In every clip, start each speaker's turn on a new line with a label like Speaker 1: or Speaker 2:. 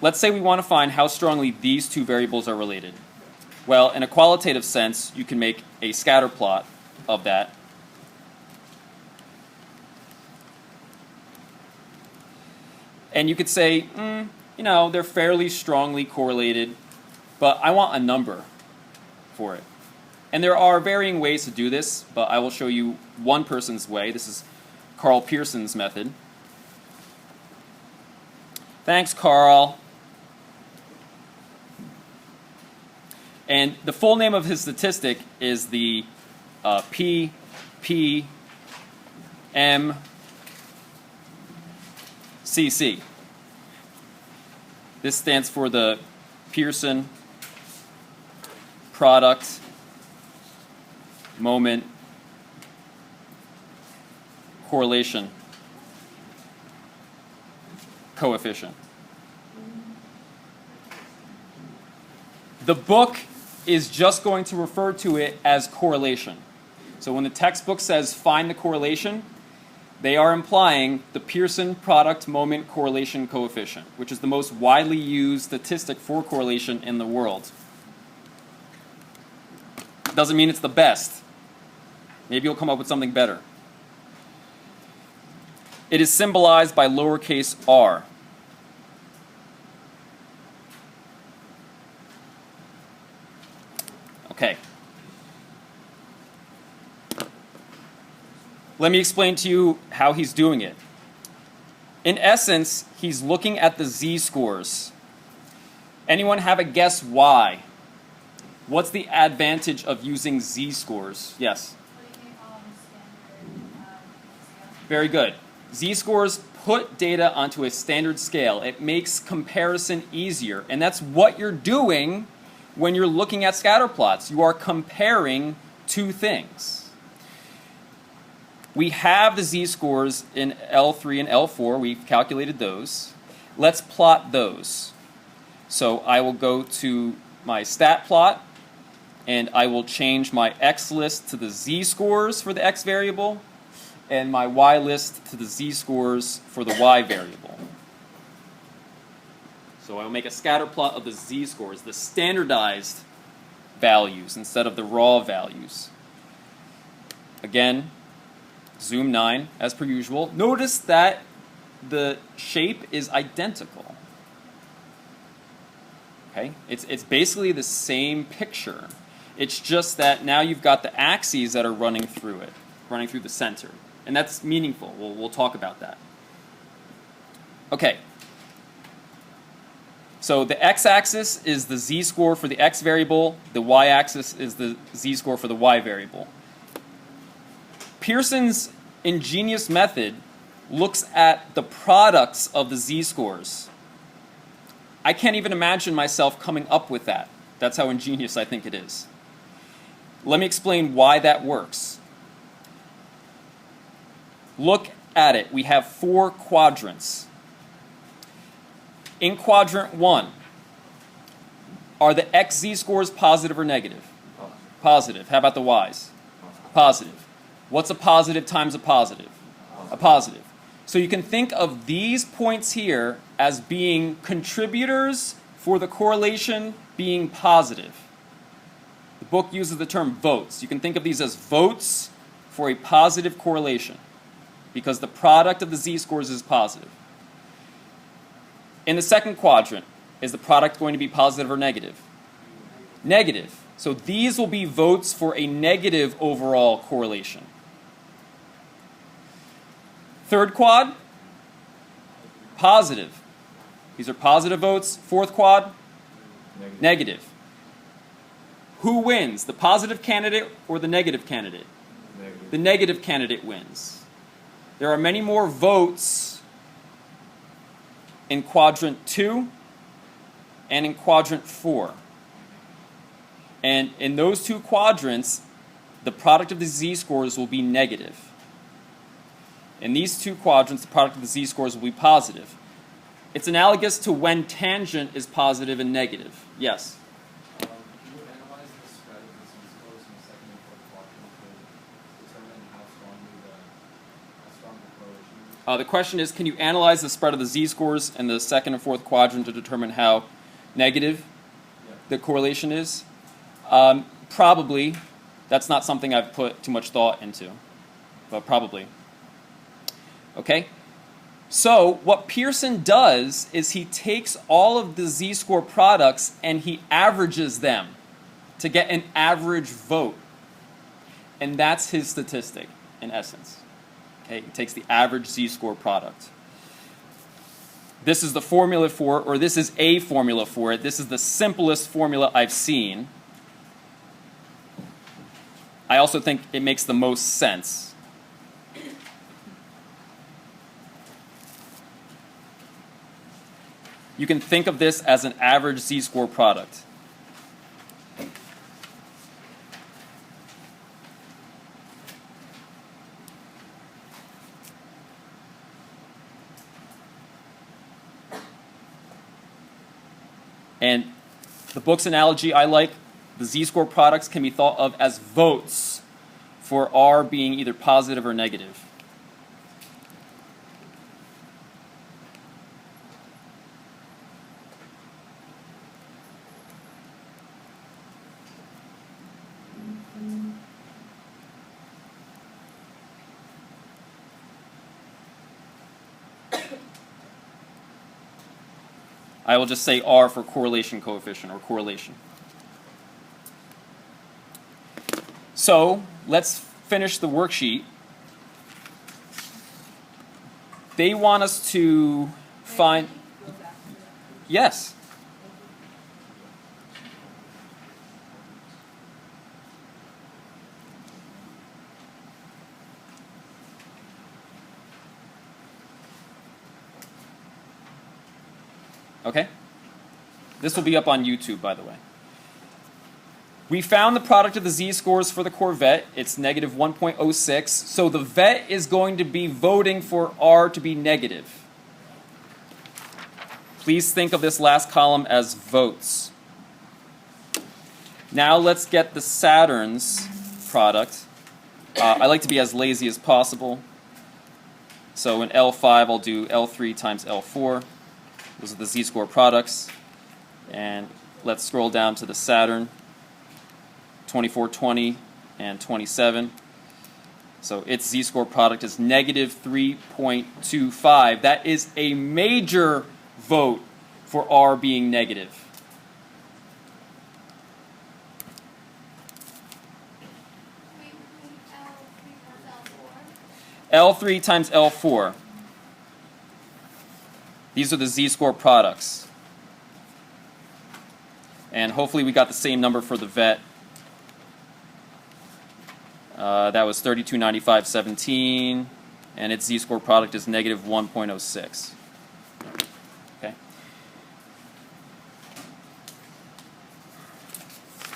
Speaker 1: let's say we want to find how strongly these two variables are related. Well, in a qualitative sense, you can make a scatter plot of that. And you could say, you know, they're fairly strongly correlated, but I want a number for it. And there are varying ways to do this, but I will show you one person's way. This is Carl Pearson's method. Thanks, Carl. And the full name of his statistic is the PPMCC. This stands for the Pearson Product Moment Correlation Coefficient. The book is just going to refer to it as correlation. So when the textbook says find the correlation, they are implying the Pearson product moment correlation coefficient, which is the most widely used statistic for correlation in the world. Doesn't mean it's the best. Maybe you'll come up with something better. It is symbolized by lowercase r. Okay. Let me explain to you how he's doing it. In essence, he's looking at the z-scores. Anyone have a guess why? What's the advantage of using z-scores? Yes? Very good. Z-scores put data onto a standard scale. It makes comparison easier. And that's what you're doing when you're looking at scatter plots. You are comparing two things. We have the z-scores in L3 and L4. We've calculated those. Let's plot those. So I will go to my stat plot, and I will change my x list to the z-scores for the x variable, and my y list to the z-scores for the y variable. So I will make a scatter plot of the z-scores, the standardized values instead of the raw values. Again, zoom 9 as per usual. Notice that the shape is identical. Okay? It's basically the same picture. It's just that now you've got the axes that are running through it, running through the center. And that's meaningful. We'll talk about that. Okay. So the x-axis is the z-score for the x variable. The y-axis is the z-score for the y variable. Pearson's ingenious method looks at the products of the z-scores. I can't even imagine myself coming up with that. That's how ingenious I think it is. Let me explain why that works. Look at it. We have 4 quadrants. In quadrant 1, are the x z-scores positive or negative? Positive. How about the y's? Positive. What's a positive times a positive? A positive. So you can think of these points here as being contributors for the correlation being positive. The book uses the term votes. You can think of these as votes for a positive correlation because the product of the z-scores is positive. In the second quadrant, is the product going to be positive or negative? Negative. So these will be votes for a negative overall correlation. Third quad, positive. These are positive votes. Fourth quad, negative. Who wins, the positive candidate or the negative candidate? Negative. The negative candidate wins. There are many more votes in quadrant 2 and in quadrant 4. And in those 2 quadrants, the product of the z-scores will be negative. In these 2 quadrants, the product of the z-scores will be positive. It's analogous to when tangent is positive and negative. Yes?
Speaker 2: Can you analyze the spread of the z-scores in the second and fourth quadrant to determine how strong the correlation
Speaker 1: The question is, can you analyze the spread of the z-scores in the second and fourth quadrant to determine how negative the correlation is? Probably. That's not something I've put too much thought into, but probably. Okay? So what Pearson does is he takes all of the z-score products and he averages them to get an average vote. And that's his statistic, in essence. Okay? He takes the average z-score product. This is the formula for it, or this is a formula for it. This is the simplest formula I've seen. I also think it makes the most sense. You can think of this as an average z-score product. And the book's analogy I like, the z-score products can be thought of as votes for R being either positive or negative. I will just say R for correlation coefficient or correlation. So let's finish the worksheet. They want us to find... Yes. Okay? This will be up on YouTube, by the way. We found the product of the z-scores for the Corvette. It's negative 1.06. So the vet is going to be voting for R to be negative. Please think of this last column as votes. Now let's get the Saturn's product. I like to be as lazy as possible. So in L5, I'll do L3 times L4. Those are the z-score products. And let's scroll down to the Saturn, 2420 and 27. So its z-score product is negative 3.25. That is a major vote for R being negative. L3 times L4. These are the z-score products. And hopefully we got the same number for the vet. That was 3295.17, and its z-score product is negative 1.06. Okay.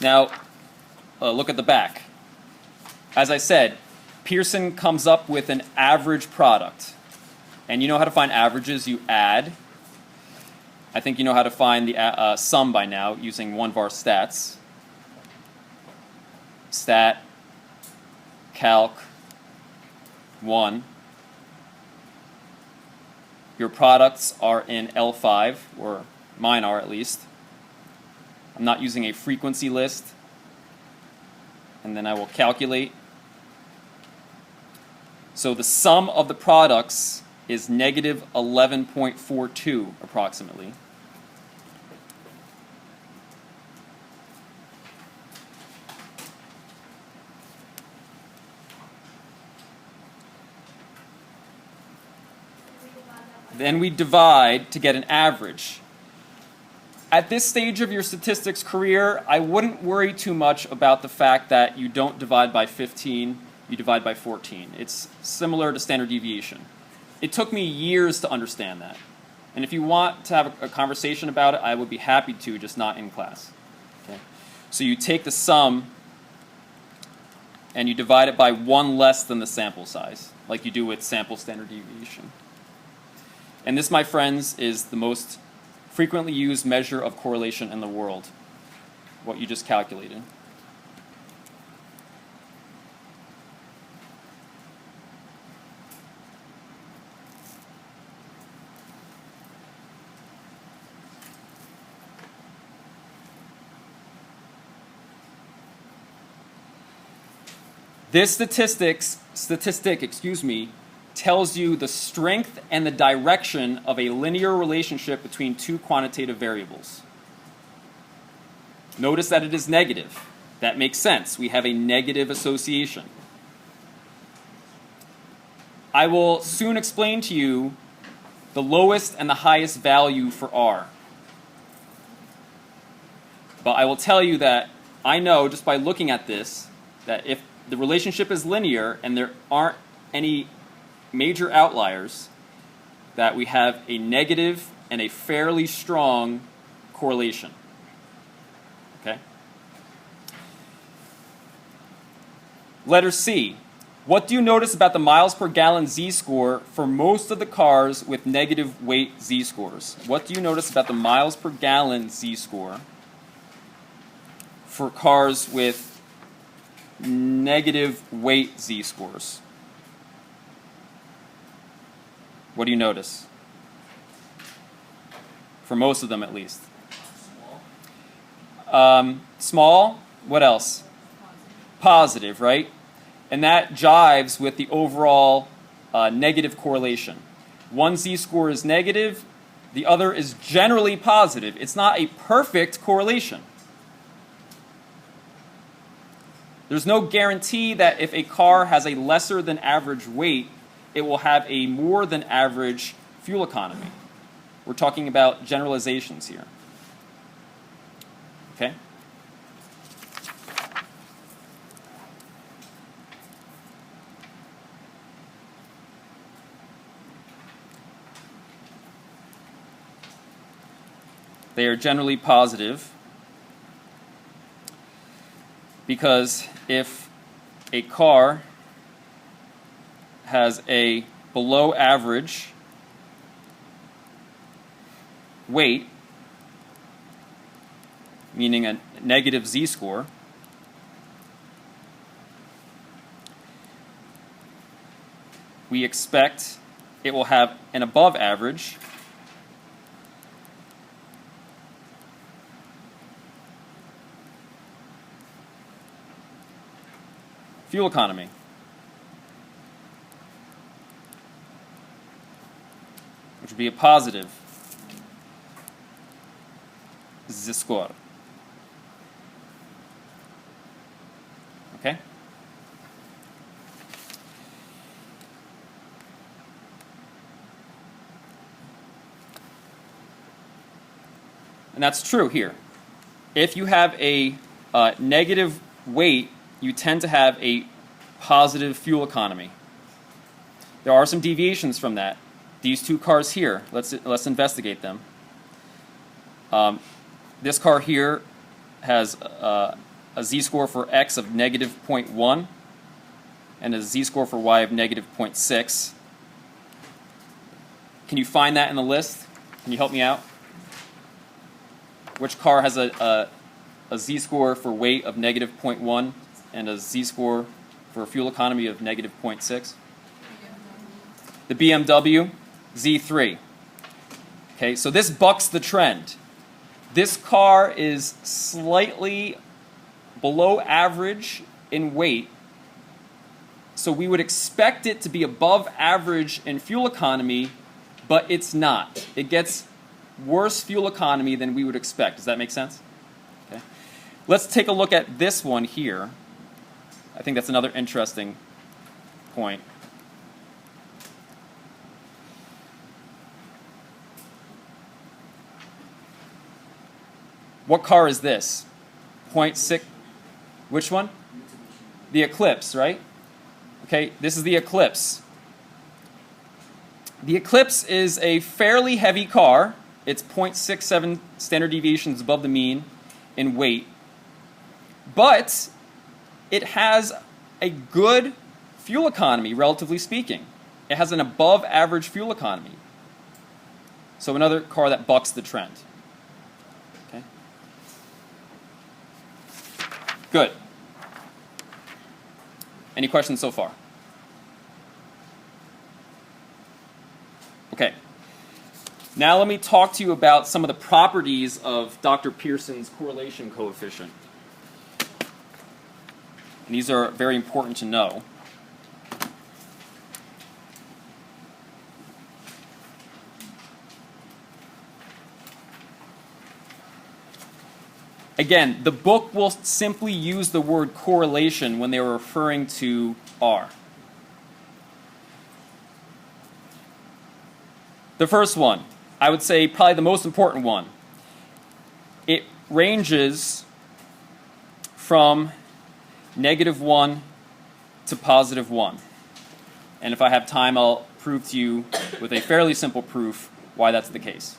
Speaker 1: Now, look at the back. As I said, Pearson comes up with an average product. And you know how to find averages, you add. I think you know how to find the sum by now using one var stats. Stat, calc, 1. Your products are in L5, or mine are at least. I'm not using a frequency list. And then I will calculate. So the sum of the products is negative 11.42 approximately. Then we divide to get an average. At this stage of your statistics career, I wouldn't worry too much about the fact that you don't divide by 15, you divide by 14. It's similar to standard deviation. It took me years to understand that. And if you want to have a conversation about it, I would be happy to, just not in class. Okay? So you take the sum and you divide it by 1 less than the sample size, like you do with sample standard deviation. And this, my friends, is the most frequently used measure of correlation in the world, what you just calculated. This statistic, tells you the strength and the direction of a linear relationship between two quantitative variables. Notice that it is negative. That makes sense. We have a negative association. I will soon explain to you the lowest and the highest value for R. But I will tell you that I know just by looking at this that if the relationship is linear and there aren't any major outliers, that we have a negative and a fairly strong correlation. Okay? Letter C. What do you notice about the miles per gallon z-score for most of the cars with negative weight z-scores? What do you notice about the miles per gallon z-score for cars with negative weight z-scores? What do you notice? For most of them, at least. Small. What else? Positive, right? And that jives with the overall negative correlation. One z-score is negative, the other is generally positive. It's not a perfect correlation. There's no guarantee that if a car has a lesser than average weight, it will have a more than average fuel economy. We're talking about generalizations here. Okay? They are generally positive because if a car has a below average weight, meaning a negative z-score, we expect it will have an above average fuel economy. Which would be a positive z-score. Okay? And that's true here. If you have a negative weight, you tend to have a positive fuel economy. There are some deviations from that. These two cars here, let's investigate them. This car here has a z-score for x of negative 0.1 and a z-score for y of negative 0.6. Can you find that in the list? Can you help me out? Which car has a z-score for weight of negative 0.1 and a z-score for a fuel economy of negative 0.6? The BMW Z3. Okay, so this bucks the trend. This car is slightly below average in weight, so we would expect it to be above average in fuel economy, but it's not. It gets worse fuel economy than we would expect. Does that make sense? Okay. Let's take a look at this one here. I think that's another interesting point. What car is this? 0.6. Which one? The Eclipse, right? Okay, this is the Eclipse. The Eclipse is a fairly heavy car. It's 0.67 standard deviations above the mean in weight. But it has a good fuel economy, relatively speaking. It has an above average fuel economy. So another car that bucks the trend. Okay. Good. Any questions so far? Okay. Now let me talk to you about some of the properties of Dr. Pearson's correlation coefficient. And these are very important to know. Again, the book will simply use the word correlation when they are referring to R. The first one, I would say probably the most important one. It ranges from -1 to +1. And if I have time, I'll prove to you with a fairly simple proof why that's the case.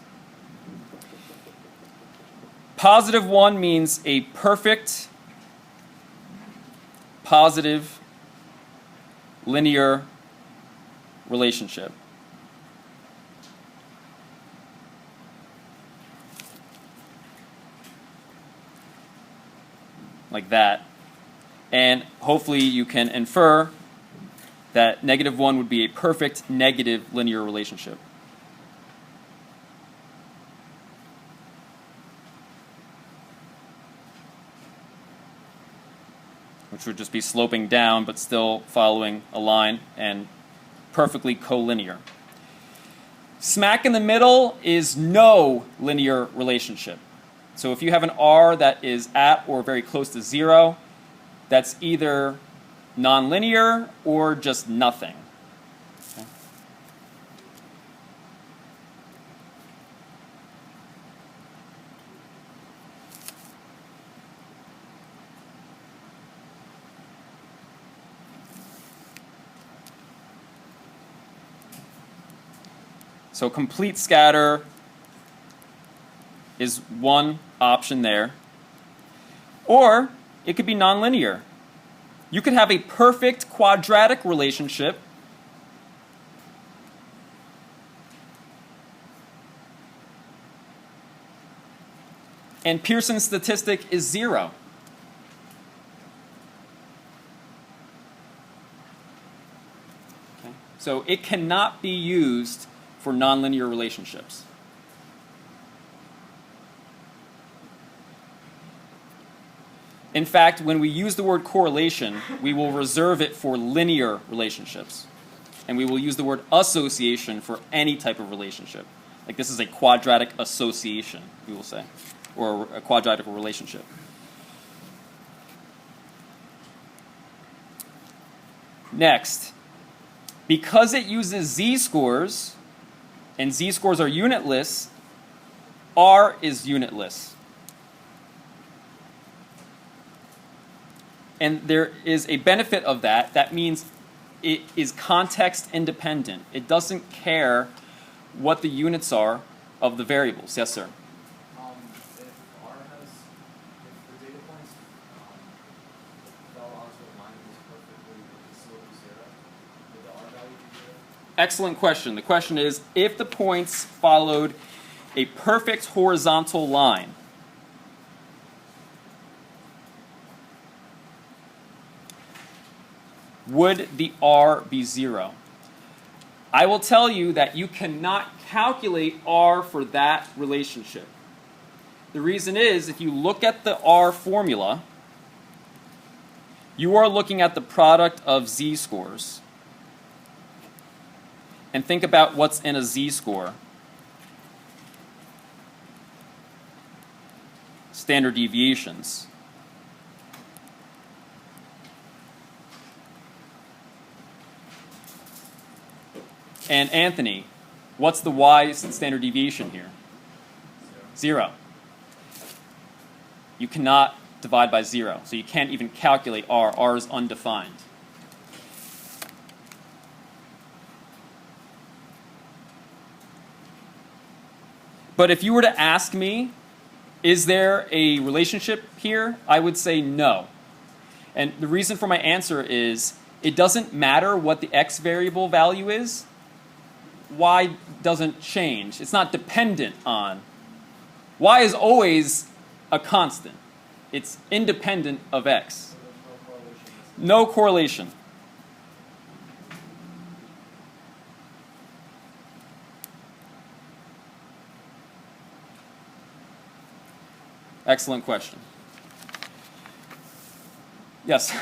Speaker 1: +1 means a perfect, positive, linear relationship. Like that. And hopefully you can infer that -1 would be a perfect negative linear relationship. Which would just be sloping down but still following a line and perfectly collinear. Smack in the middle is no linear relationship. So if you have an R that is at or very close to 0, that's either nonlinear or just nothing. Okay. So complete scatter is one option there. Or it could be nonlinear. You could have a perfect quadratic relationship and Pearson's statistic is 0. Okay. So it cannot be used for nonlinear relationships. In fact, when we use the word correlation, we will reserve it for linear relationships. And we will use the word association for any type of relationship. Like this is a quadratic association, we will say, or a quadratic relationship. Next, because it uses z-scores, and z-scores are unitless, R is unitless. And there is a benefit of that. That means it is context independent. It doesn't care what the units are of the variables. Yes, sir?
Speaker 2: If R has, if the data points fell onto a line that was perfectly with the slope of 0, would the R value be 0?
Speaker 1: Excellent question. The question is, if the points followed a perfect horizontal line, would the R be 0? I will tell you that you cannot calculate R for that relationship. The reason is, if you look at the R formula, you are looking at the product of z-scores. And think about what's in a z-score. Standard deviations. And Anthony, what's the y standard deviation here? 0. You cannot divide by 0, so you can't even calculate R. R is undefined. But if you were to ask me, is there a relationship here? I would say no. And the reason for my answer is, it doesn't matter what the x variable value is. Y doesn't change. It's not dependent on. Y is always a constant. It's independent of x.
Speaker 2: So there's no correlation.
Speaker 1: No correlation. Excellent question. Yes?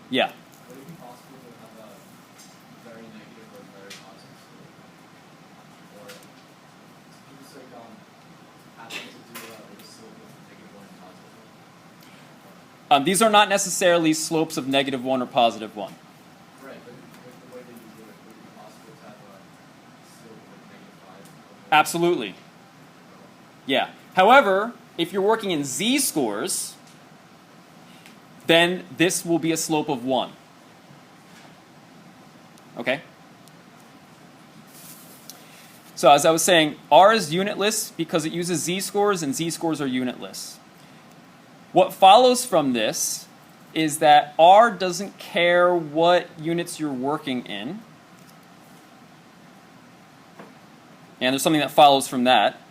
Speaker 1: Yeah.
Speaker 2: Would it be possible to have a very negative or very positive slope? Or just like happen to do a slope of negative one and positive one?
Speaker 1: These are not necessarily slopes of -1 or +1.
Speaker 2: Right, but with the way that you do it, would it be possible to have a slope of -5?
Speaker 1: Absolutely. Yeah. However, if you're working in z-scores, then this will be a slope of 1. Okay? So as I was saying, R is unitless because it uses z-scores, and z-scores are unitless. What follows from this is that R doesn't care what units you're working in. And there's something that follows from that.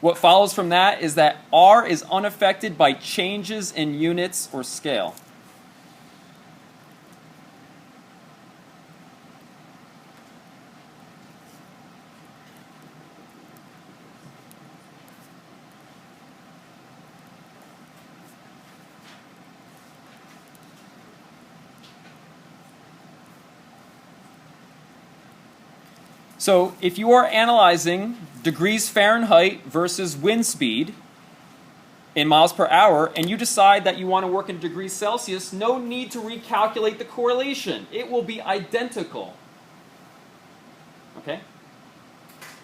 Speaker 1: What follows from that is that R is unaffected by changes in units or scale. So if you are analyzing degrees Fahrenheit versus wind speed in miles per hour, and you decide that you want to work in degrees Celsius, no need to recalculate the correlation. It will be identical. Okay?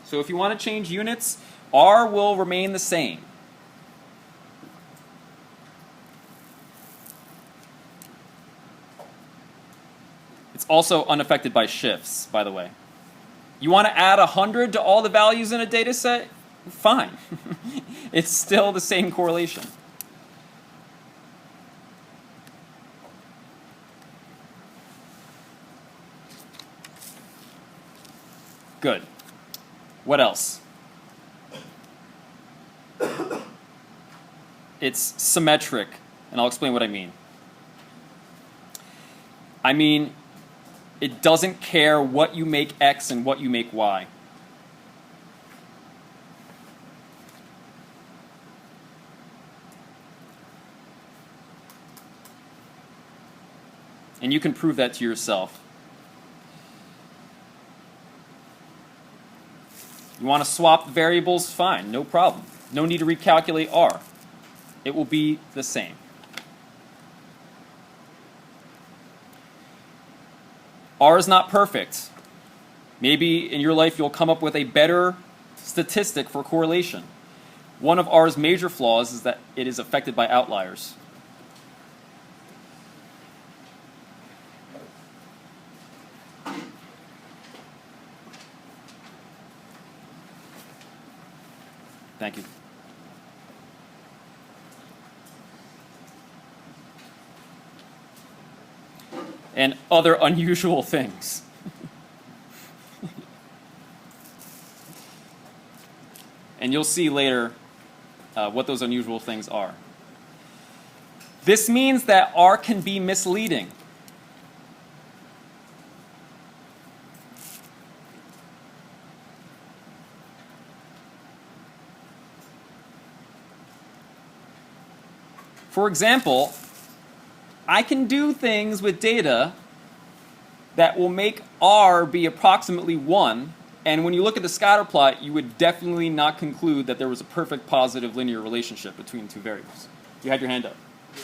Speaker 1: So if you want to change units, R will remain the same. It's also unaffected by shifts, by the way. You want to add 100 to all the values in a data set? Fine. It's still the same correlation. Good. What else? It's symmetric, and I'll explain what I mean. I mean, it doesn't care what you make X and what you make Y. And you can prove that to yourself. You want to swap variables? Fine, no problem. No need to recalculate R. It will be the same. R is not perfect. Maybe in your life you'll come up with a better statistic for correlation. One of R's major flaws is that it is affected by outliers. Thank you. And other unusual things. And you'll see later what those unusual things are. This means that R can be misleading. For example, I can do things with data that will make R be approximately 1, and when you look at the scatter plot, you would definitely not conclude that there was a perfect positive linear relationship between two variables. You had your hand up.
Speaker 2: Yeah,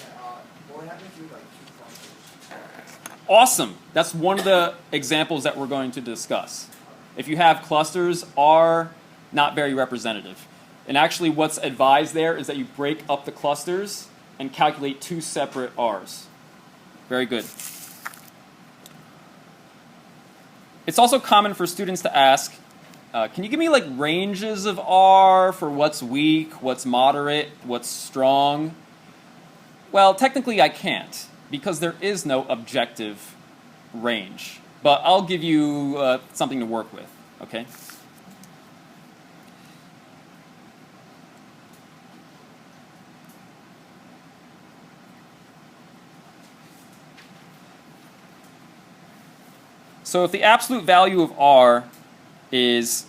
Speaker 2: what happens with like two clusters?
Speaker 1: Awesome. That's one of the examples that we're going to discuss. If you have clusters, R not very representative. And actually what's advised there is that you break up the clusters and calculate two separate R's. Very good. It's also common for students to ask, can you give me like ranges of R for what's weak, what's moderate, what's strong? Well, technically I can't, because there is no objective range. But I'll give you something to work with, okay? So if the absolute value of r is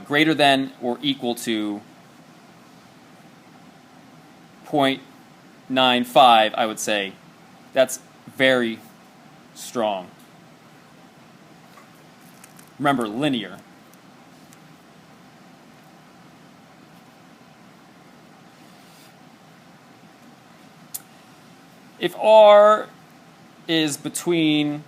Speaker 1: greater than or equal to 0.95, I would say that's very strong. Remember, linear. If r is between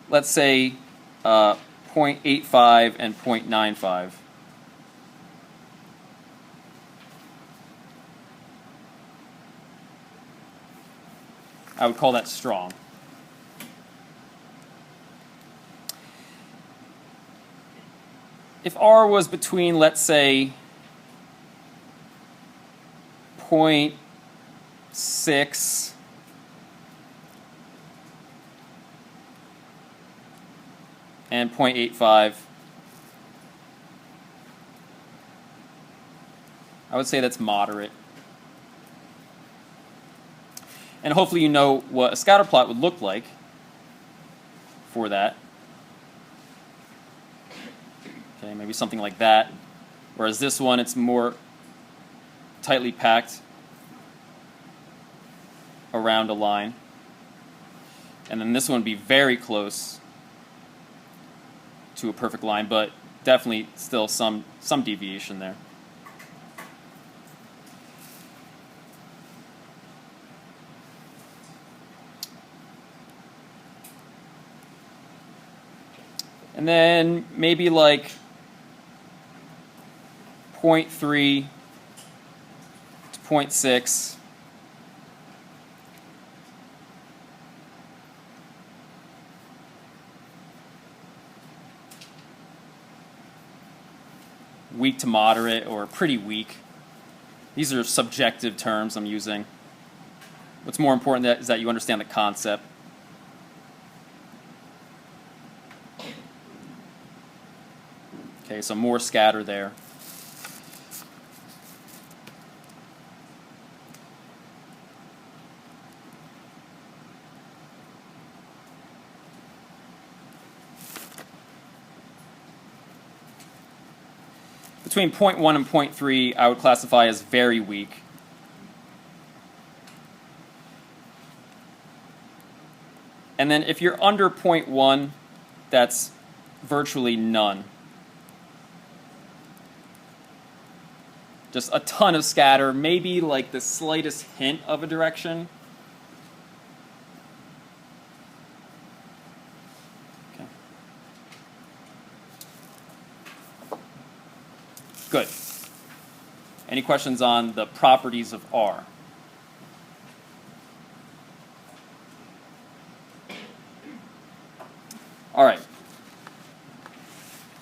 Speaker 1: let's say 0.85 and 0.95, I would call that strong. If r was between, let's say, 0.6 and 0.85, I would say that's moderate. And hopefully you know what a scatter plot would look like for that. Okay, maybe something like that. Whereas this one, it's more tightly packed around a line. And then this one would be very close to a perfect line, but definitely still some deviation there. And then maybe like 0.3 to 0.6. Weak to moderate, or pretty weak. These are subjective terms I'm using. What's more important is that you understand the concept. Okay, so more scatter there. Between 0.1 and 0.3, I would classify as very weak. And then if you're under 0.1, that's virtually none. Just a ton of scatter, maybe like the slightest hint of a direction. Okay. Good. Any questions on the properties of R? All right.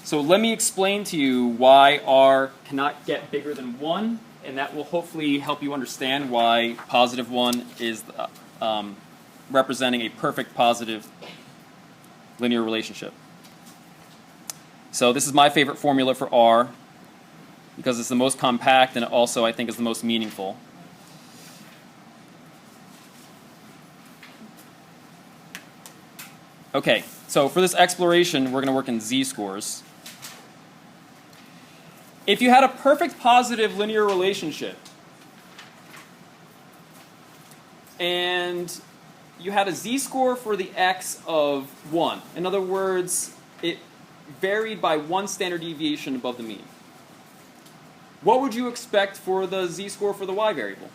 Speaker 1: So let me explain to you why R cannot get bigger than 1, and that will hopefully help you understand why positive 1 is representing a perfect positive linear relationship. So this is my favorite formula for R because it's the most compact and it also, I think, is the most meaningful. Okay, so for this exploration, we're going to work in z-scores. If you had a perfect positive linear relationship and you had a z-score for the x of 1, in other words, it varied by 1 standard deviation above the mean, what would you expect for the z-score for the y variable?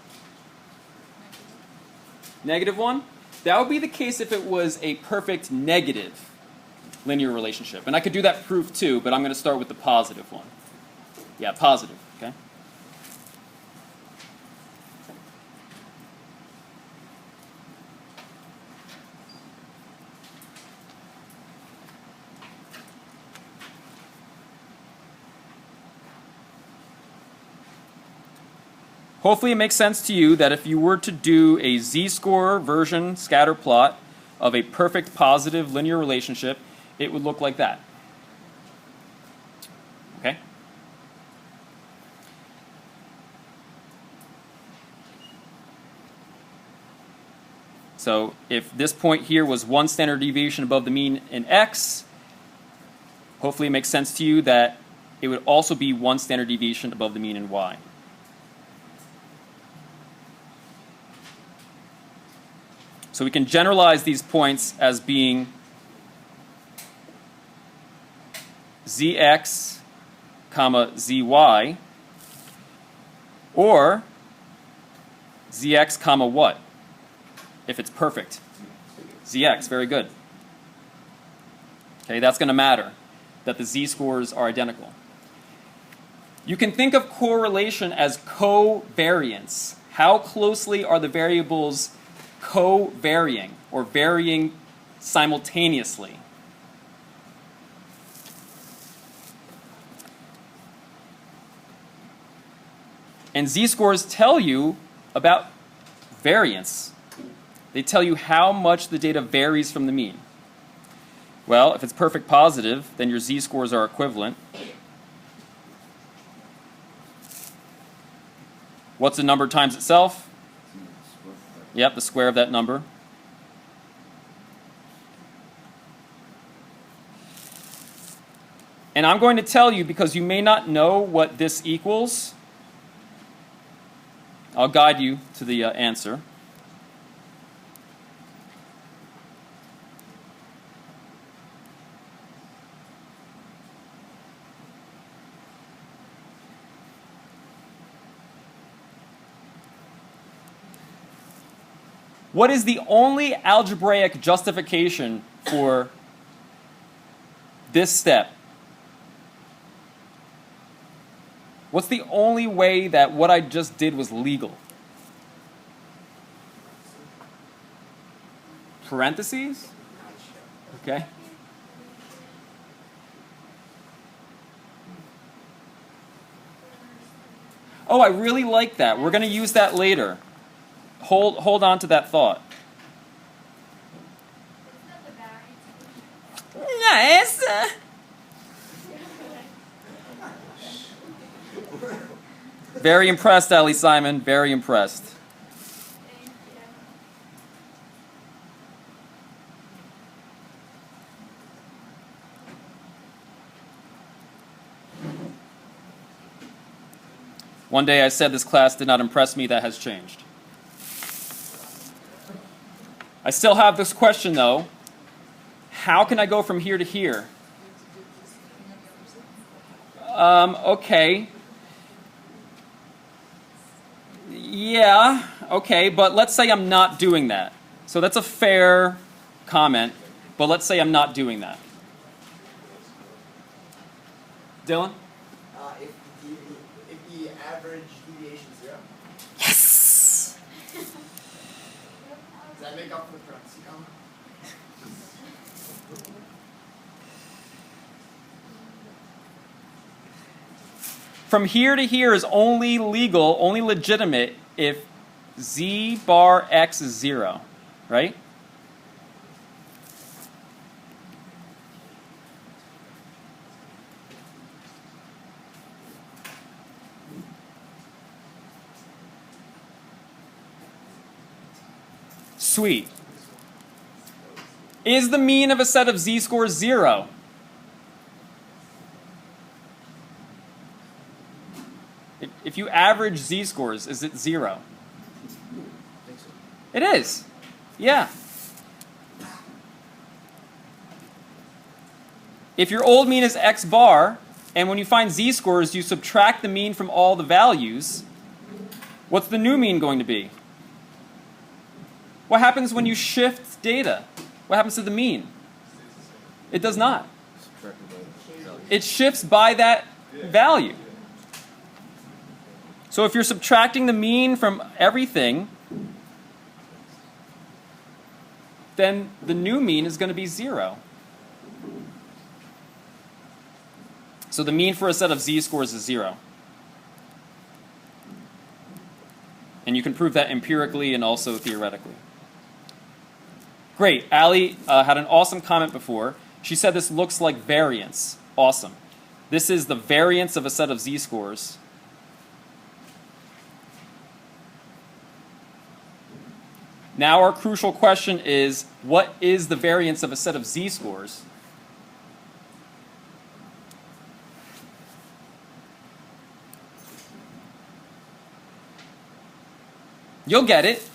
Speaker 1: -1? That would be the case if it was a perfect negative linear relationship. And I could do that proof too, but I'm going to start with the positive one. Yeah, positive, okay? Hopefully it makes sense to you that if you were to do a z-score version scatter plot of a perfect positive linear relationship, it would look like that. Okay? So if this point here was 1 standard deviation above the mean in x, hopefully it makes sense to you that it would also be 1 standard deviation above the mean in y. So we can generalize these points as being zx, comma zy, or zx, comma what? If it's perfect. Zx, very good. Okay, that's going to matter, that the z-scores are identical. You can think of correlation as covariance. How closely are the variables co-varying or varying simultaneously? And z-scores tell you about variance. They tell you how much the data varies from the mean. Well, if it's perfect positive, then your z-scores are equivalent. What's the number times itself? Yep, the square of that number. And I'm going to tell you, because you may not know what this equals, I'll guide you to the answer. What is the only algebraic justification for this step? What's the only way that what I just did was legal? Parentheses? Okay. Oh, I really like that. We're going to use that later. Hold on to that thought. Nice. Very impressed, Ali Simon. Very impressed. One day I said this class did not impress me. That has changed. I still have this question, though. How can I go from here to here? Okay. Yeah, okay, but let's say I'm not doing that. So that's a fair comment, but let's say I'm not doing that. Dylan?
Speaker 3: If the average deviation is 0,
Speaker 1: Yes!
Speaker 3: does that make up for the parenthesis comma?
Speaker 1: From here to here is only legal, only legitimate if z bar x is 0, right? Sweet. Is the mean of a set of z-scores 0? If you average z-scores, is it 0? It is. Yeah. If your old mean is x bar, and when you find z-scores, you subtract the mean from all the values, what's the new mean going to be? What happens when you shift data? What happens to the mean? It does not. It shifts by that value. So if you're subtracting the mean from everything, then the new mean is going to be 0. So the mean for a set of z-scores is 0. And you can prove that empirically and also theoretically. Great. Ali had an awesome comment before. She said this looks like variance. Awesome. This is the variance of a set of z-scores. Now our crucial question is, what is the variance of a set of z-scores? You'll get it.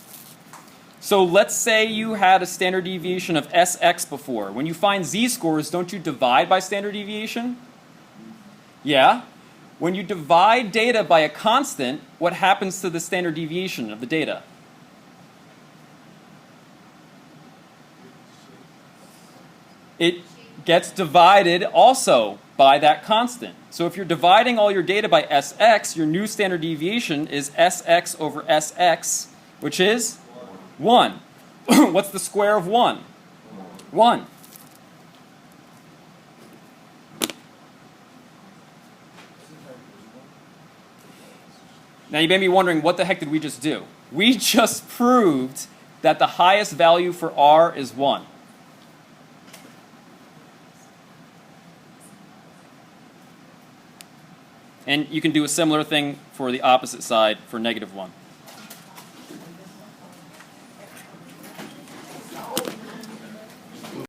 Speaker 1: So let's say you had a standard deviation of Sx before. When you find z-scores, don't you divide by standard deviation? Yeah. When you divide data by a constant, what happens to the standard deviation of the data? It gets divided also by that constant. So if you're dividing all your data by Sx, your new standard deviation is Sx over Sx, which is 1. What's the square of 1? 1. Now you may be wondering, what the heck did we just do? We just proved that the highest value for r is 1. And you can do a similar thing for the opposite side for -1.